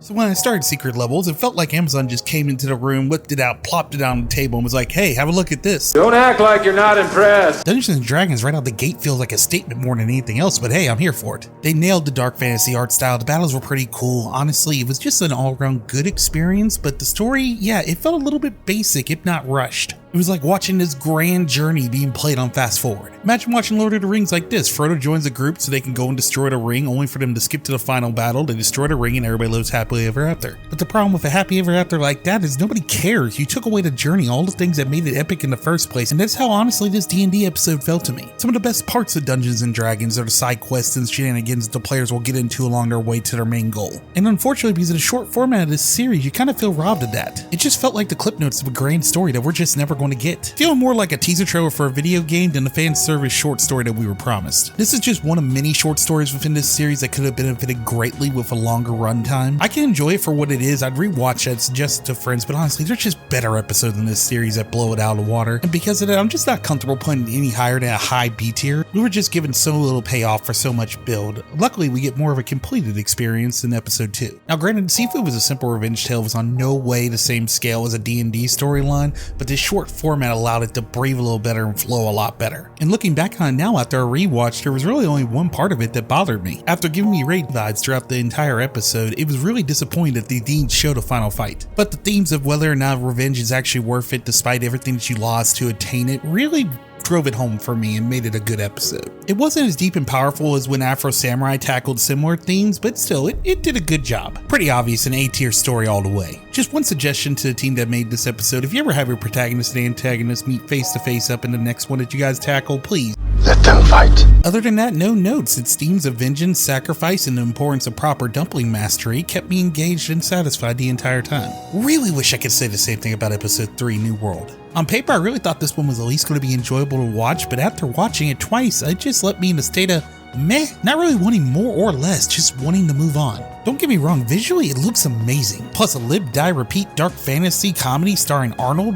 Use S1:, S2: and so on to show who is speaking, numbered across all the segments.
S1: So when I started Secret Levels, it felt like Amazon just came into the room, whipped it out, plopped it on the table, and was like, hey, have a look at this.
S2: Don't act like you're not impressed.
S1: Dungeons & Dragons right out the gate feels like a statement more than anything else, but hey, I'm here for it. They nailed the dark fantasy art style, the battles were pretty cool. Honestly, it was just an all-around good experience, but the story, yeah, it felt a little bit basic, if not rushed. It was like watching this grand journey being played on fast forward. Imagine watching Lord of the Rings like this. Frodo joins a group so they can go and destroy the ring, only for them to skip to the final battle. They destroy the ring and everybody lives happily ever after. But the problem with a happy ever after like that is nobody cares. You took away the journey, all the things that made it epic in the first place, and that's how honestly this D&D episode felt to me. Some of the best parts of Dungeons & Dragons are the side quests and shenanigans the players will get into along their way to their main goal. And unfortunately, because of the short format of this series, you kind of feel robbed of that. It just felt like the clip notes of a grand story that we're just never going to get. Feeling more like a teaser trailer for a video game than the fan service short story that we were promised. This is just one of many short stories within this series that could have benefited greatly with a longer runtime. I can enjoy it for what it is. I'd rewatch it, suggest it to friends, but honestly, there's just better episodes in this series that blow it out of the water. And because of that, I'm just not comfortable putting it any higher than a high B tier. We were just given so little payoff for so much build. Luckily, we get more of a completed experience in episode 2. Now, granted, Seafood was a simple revenge tale. It was on no way the same scale as a D&D storyline, but this short format allowed it to breathe a little better and flow a lot better. And looking back on it now after a rewatch, there was really only one part of it that bothered me. After giving me raid vibes throughout the entire episode, it was really disappointing that they didn't show the final fight. But the themes of whether or not revenge is actually worth it despite everything that you lost to attain it really drove it home for me and made it a good episode. It wasn't as deep and powerful as when Afro Samurai tackled similar themes, but still, it did a good job. Pretty obvious, an A-tier story all the way. Just one suggestion to the team that made this episode: if you ever have your protagonist and antagonist meet face to face up in the next one that you guys tackle, please
S3: let them fight.
S1: Other than that, no notes. Its themes of vengeance, sacrifice, and the importance of proper dumpling mastery kept me engaged and satisfied the entire time. Really wish I could say the same thing about episode 3, New World. On paper, I really thought this one was at least going to be enjoyable to watch, but after watching it twice, it just left me in a state of meh, not really wanting more or less, just wanting to move on. Don't get me wrong, visually it looks amazing. Plus a live, die, repeat dark fantasy comedy starring Arnold,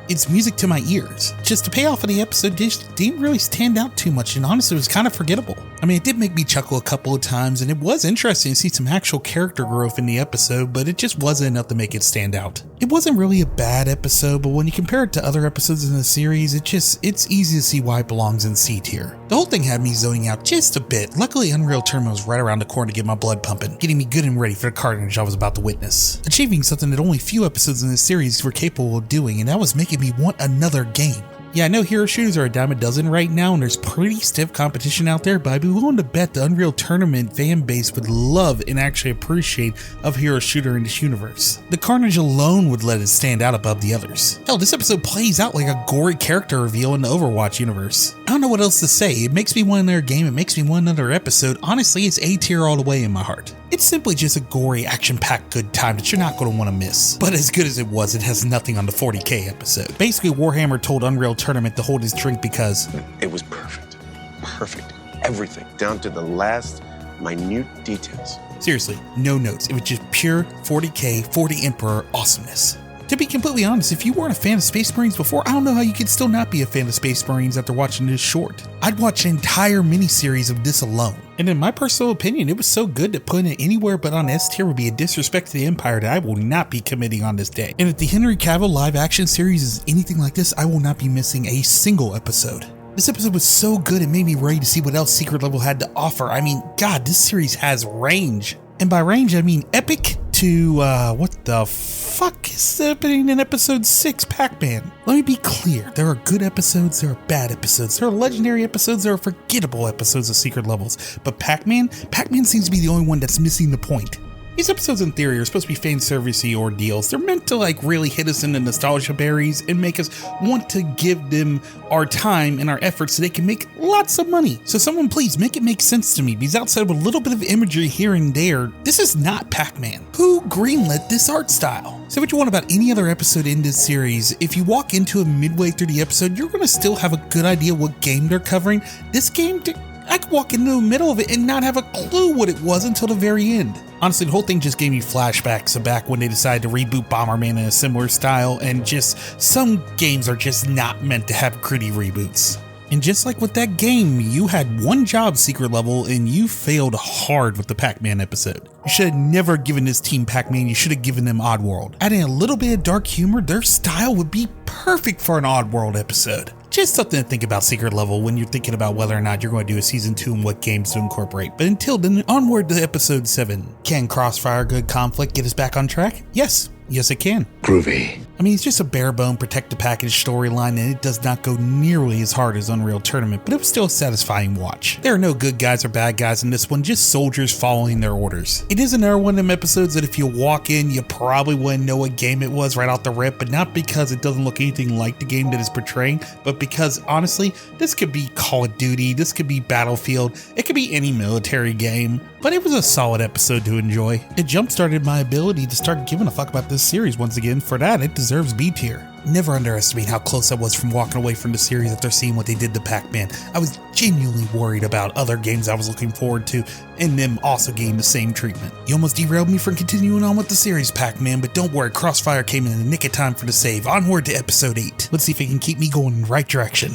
S1: it's music to my ears. Just the payoff of the episode just didn't really stand out too much, and honestly it was kind of forgettable. I mean, it did make me chuckle a couple of times, and it was interesting to see some actual character growth in the episode, but it just wasn't enough to make it stand out. It wasn't really a bad episode, but when you compare it to other episodes in the series, it's easy to see why it belongs in C tier. The whole thing had me zoning out just a bit. Luckily, Unreal Tournament was right around the corner to get my blood pumping, getting me good and ready for the carnage I was about to witness. Achieving something that only few episodes in this series were capable of doing, and that was making me want another game. Yeah, I know hero shooters are a dime a dozen right now, and there's pretty stiff competition out there, but I'd be willing to bet the Unreal Tournament fan base would love and actually appreciate a hero shooter in this universe. The carnage alone would let it stand out above the others. Hell, this episode plays out like a gory character reveal in the Overwatch universe. I don't know what else to say. It makes me want another game, it makes me want another episode. Honestly, it's A tier all the way in my heart. It's simply just a gory, action-packed good time that you're not going to want to miss. But as good as it was, it has nothing on the 40k episode. Basically, Warhammer told Unreal Tournament to hold his drink because
S3: it was perfect. Perfect. Everything, down to the last minute details.
S1: Seriously, no notes. It was just pure 40k, 40 Emperor awesomeness. To be completely honest, if you weren't a fan of Space Marines before, I don't know how you could still not be a fan of Space Marines after watching this short. I'd watch an entire miniseries of this alone. And in my personal opinion, it was so good that putting it anywhere but on S tier would be a disrespect to the Empire that I will not be committing on this day. And if the Henry Cavill live action series is anything like this, I will not be missing a single episode. This episode was so good it made me ready to see what else Secret Level had to offer. I mean, God, this series has range. And by range, I mean epic to, what the fuck is happening in episode 6, Pac-Man? Let me be clear, there are good episodes, there are bad episodes, there are legendary episodes, there are forgettable episodes of Secret Levels, but Pac-Man seems to be the only one that's missing the point. These episodes in theory are supposed to be fan servicey ordeals. They're meant to like really hit us in the nostalgia berries and make us want to give them our time and our efforts so they can make lots of money. So someone please make it make sense to me, because outside of a little bit of imagery here and there, this is not Pac-Man. Who greenlit this art style? Say what you want about any other episode in this series, if you walk into it midway through the episode, you're going to still have a good idea what game they're covering. This game, I could walk into the middle of it and not have a clue what it was until the very end. Honestly, the whole thing just gave me flashbacks of back when they decided to reboot Bomberman in a similar style, and just some games are just not meant to have gritty reboots. And just like with that game, you had one job secret level and you failed hard with the Pac-Man episode. You should have never given this team Pac-Man, you should have given them Oddworld. Adding a little bit of dark humor, their style would be perfect for an Oddworld episode. Just something to think about secret level when you're thinking about whether or not you're going to do a season 2 and what games to incorporate. But until then, onward to episode 7. Can Crossfire Good Conflict get us back on track? Yes. Yes, it can.
S4: Groovy.
S1: I mean, it's just a bare bone protect the package storyline, and it does not go nearly as hard as Unreal Tournament, but it was still a satisfying watch. There are no good guys or bad guys in this one, just soldiers following their orders. It is another one of them episodes that if you walk in, you probably wouldn't know what game it was right off the rip, but not because it doesn't look anything like the game that it's portraying, but because honestly, this could be Call of Duty, this could be Battlefield, it could be any military game, but it was a solid episode to enjoy. It jump-started my ability to start giving a fuck about this series once again. For that, it deserves B tier. Never underestimate how close I was from walking away from the series after seeing what they did to Pac-Man. I was genuinely worried about other games I was looking forward to, and them also getting the same treatment. You almost derailed me from continuing on with the series, Pac-Man, but don't worry, Crossfire came in the nick of time for the save. Onward to episode 8. Let's see if it can keep me going in the right direction.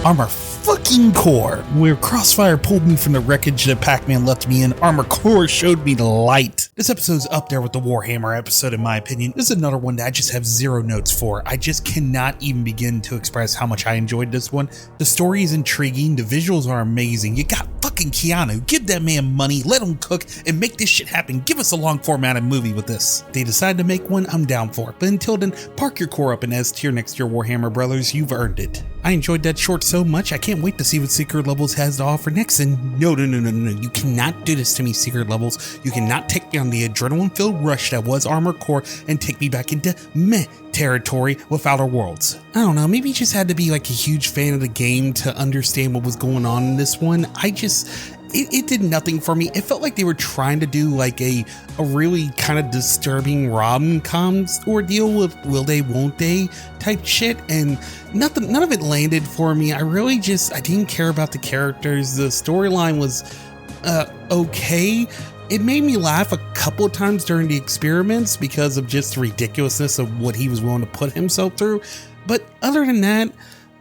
S1: Armor fucking Core. Where Crossfire pulled me from the wreckage that Pac-Man left me in, Armor Core showed me the light. This episode's up there with the Warhammer episode in my opinion. This is another one that I just have zero notes for. I just cannot even begin to express how much I enjoyed this one. The story is intriguing, the visuals are amazing. You got fucking Keanu. Give that man money, let him cook, and make this shit happen. Give us a long formatted movie with this. If they decide to make one, I'm down for it. But until then, park your core up in S tier next to your Warhammer brothers. You've earned it. I enjoyed that short so much, I can't wait to see what Secret Levels has to offer next. And no, you cannot do this to me, Secret Levels. You cannot take me on the adrenaline-filled rush that was Armor Core and take me back into meh territory with Outer Worlds. I don't know, maybe you just had to be like a huge fan of the game to understand what was going on in this one. It did nothing for me. It felt like they were trying to do like a really kind of disturbing rom-com ordeal with will they, won't they type shit, and none of it landed for me. I didn't care about the characters. The storyline was okay. It made me laugh a couple of times during the experiments because of just the ridiculousness of what he was willing to put himself through. But other than that,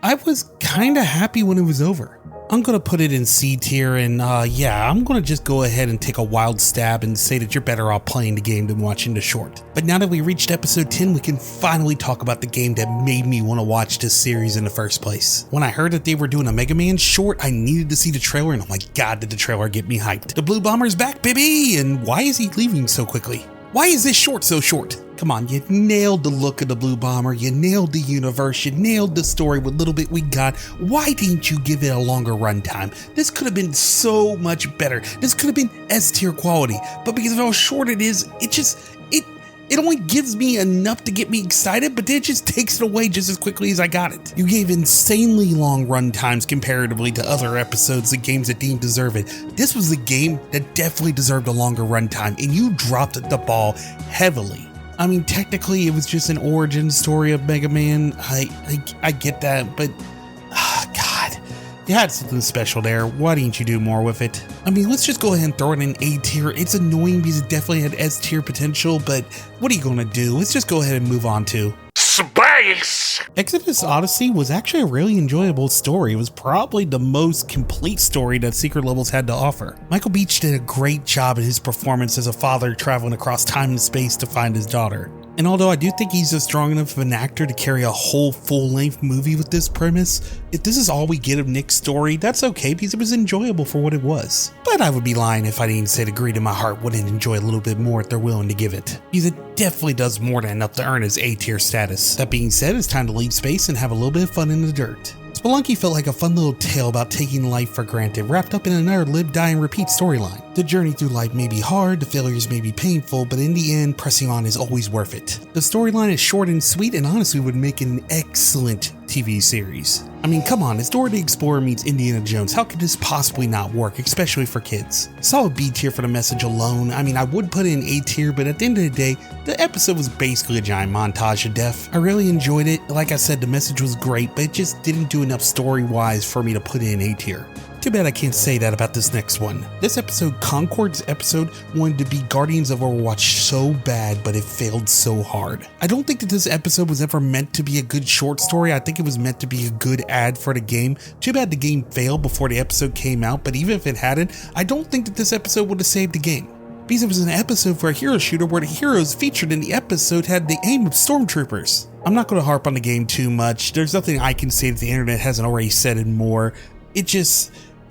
S1: I was kind of happy when it was over. I'm going to put it in C tier, and I'm going to just go ahead and take a wild stab and say that you're better off playing the game than watching the short. But now that we reached episode 10, we can finally talk about the game that made me want to watch this series in the first place. When I heard that they were doing a Mega Man short, I needed to see the trailer, and oh my god, did the trailer get me hyped. The Blue Bomber's back, baby! And why is he leaving so quickly? Why is this short so short? Come on, you nailed the look of the Blue Bomber, you nailed the universe, you nailed the story with little bit we got. Why didn't you give it a longer runtime? This could have been so much better. This could have been S tier quality, but because of how short it is, it only gives me enough to get me excited, but then it just takes it away just as quickly as I got it. You gave insanely long run times comparatively to other episodes of games that didn't deserve it. This was a game that definitely deserved a longer runtime, and you dropped the ball heavily. I mean, technically, it was just an origin story of Mega Man. I get that, but God, you had something special there. Why didn't you do more with it? I mean, let's just go ahead and throw it in A tier. It's annoying because it definitely had S tier potential, but what are you going to do? Let's just go ahead and move on to Space! Exodus Odyssey was actually a really enjoyable story. It was probably the most complete story that Secret Levels had to offer. Michael Beach did a great job at his performance as a father traveling across time and space to find his daughter. And although I do think he's a strong enough of an actor to carry a whole full-length movie with this premise, if this is all we get of Nick's story, that's okay because it was enjoyable for what it was. But I would be lying if I didn't say the greed in my heart wouldn't enjoy a little bit more if they're willing to give it, because it definitely does more than enough to earn his A-tier status. That being said, it's time to leave space and have a little bit of fun in the dirt. Spelunky felt like a fun little tale about taking life for granted, wrapped up in another live, die, and repeat storyline. The journey through life may be hard, the failures may be painful, but in the end, pressing on is always worth it. The storyline is short and sweet and honestly would make an excellent TV series. I mean, come on, it's Dora the Explorer meets Indiana Jones. How could this possibly not work, especially for kids? Solid B tier for the message alone. I mean, I would put it in A tier, but at the end of the day, the episode was basically a giant montage of death. I really enjoyed it. Like I said, the message was great, but it just didn't do enough story-wise for me to put it in A tier. Too bad I can't say that about this next one. This episode, Concord's episode, wanted to be Guardians of Overwatch so bad, but it failed so hard. I don't think that this episode was ever meant to be a good short story. I think it was meant to be a good ad for the game. Too bad the game failed before the episode came out, but even if it hadn't, I don't think that this episode would have saved the game. Because it was an episode for a hero shooter where the heroes featured in the episode had the aim of stormtroopers. I'm not going to harp on the game too much. There's nothing I can say that the internet hasn't already said and more.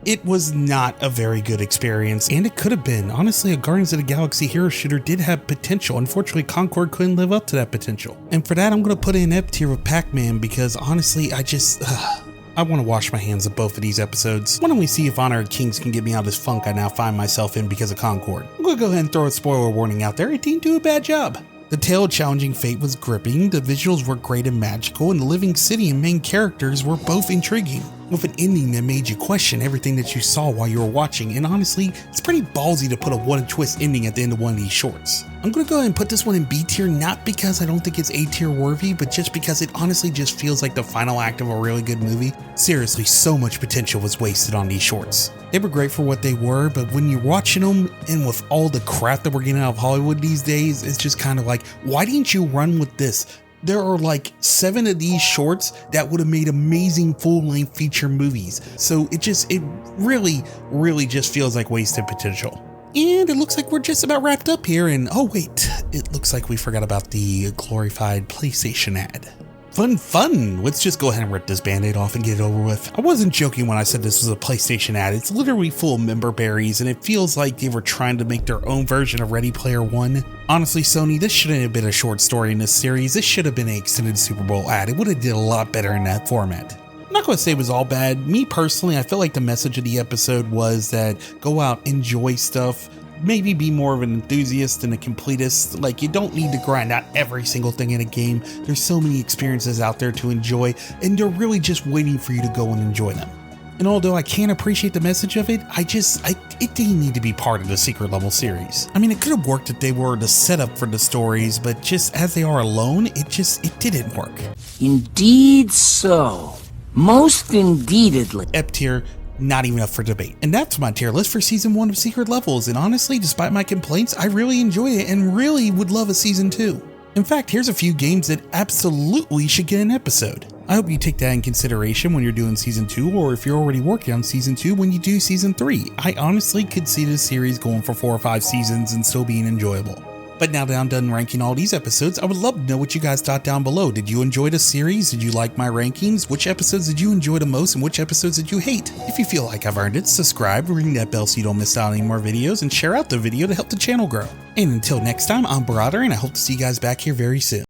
S1: It was not a very good experience, and it could have been. Honestly, a Guardians of the Galaxy hero shooter did have potential. Unfortunately, Concord couldn't live up to that potential. And for that, I'm going to put in F tier with Pac-Man because honestly, I want to wash my hands of both of these episodes. Why don't we see if Honor of Kings can get me out of this funk I now find myself in because of Concord. I'm going to go ahead and throw a spoiler warning out there. It didn't do a bad job. The tale of challenging fate was gripping, the visuals were great and magical, and the living city and main characters were both intriguing, with an ending that made you question everything that you saw while you were watching, and honestly, it's pretty ballsy to put a one-twist ending at the end of one of these shorts. I'm gonna go ahead and put this one in B tier, not because I don't think it's A tier worthy, but just because it honestly just feels like the final act of a really good movie. Seriously, so much potential was wasted on these shorts. They were great for what they were, but when you're watching them, and with all the crap that we're getting out of Hollywood these days, it's just kind of like, why didn't you run with this? There are like 7 of these shorts that would have made amazing full-length feature movies. So it really just feels like wasted potential. And it looks like we're just about wrapped up here, and oh wait, it looks like we forgot about the glorified PlayStation ad. Fun! Let's just go ahead and rip this band-aid off and get it over with. I wasn't joking when I said this was a PlayStation ad. It's literally full of member berries, and it feels like they were trying to make their own version of Ready Player One. Honestly, Sony, this shouldn't have been a short story in this series. This should have been an extended Super Bowl ad. It would have did a lot better in that format. I'm not going to say it was all bad. Me personally, I feel like the message of the episode was that go out, enjoy stuff, maybe be more of an enthusiast than a completist. Like, you don't need to grind out every single thing in a game. There's so many experiences out there to enjoy, and they're really just waiting for you to go and enjoy them. And although I can't appreciate the message of it, it didn't need to be part of the Secret Level series. I mean, it could have worked if they were the setup for the stories, but just as they are alone, it didn't work.
S4: Indeed so. Most indeededly.
S1: F tier, not even up for debate. And that's my tier list for season 1 of Secret Levels, and honestly, despite my complaints, I really enjoy it and really would love a season 2. In fact, here's a few games that absolutely should get an episode. I hope you take that in consideration when you're doing season 2, or if you're already working on season 2 when you do season 3. I honestly could see this series going for 4 or 5 seasons and still being enjoyable. But now that I'm done ranking all these episodes, I would love to know what you guys thought down below. Did you enjoy the series? Did you like my rankings? Which episodes did you enjoy the most, and which episodes did you hate? If you feel like I've earned it, subscribe, ring that bell so you don't miss out on any more videos, and share out the video to help the channel grow. And until next time, I'm Brawdury, and I hope to see you guys back here very soon.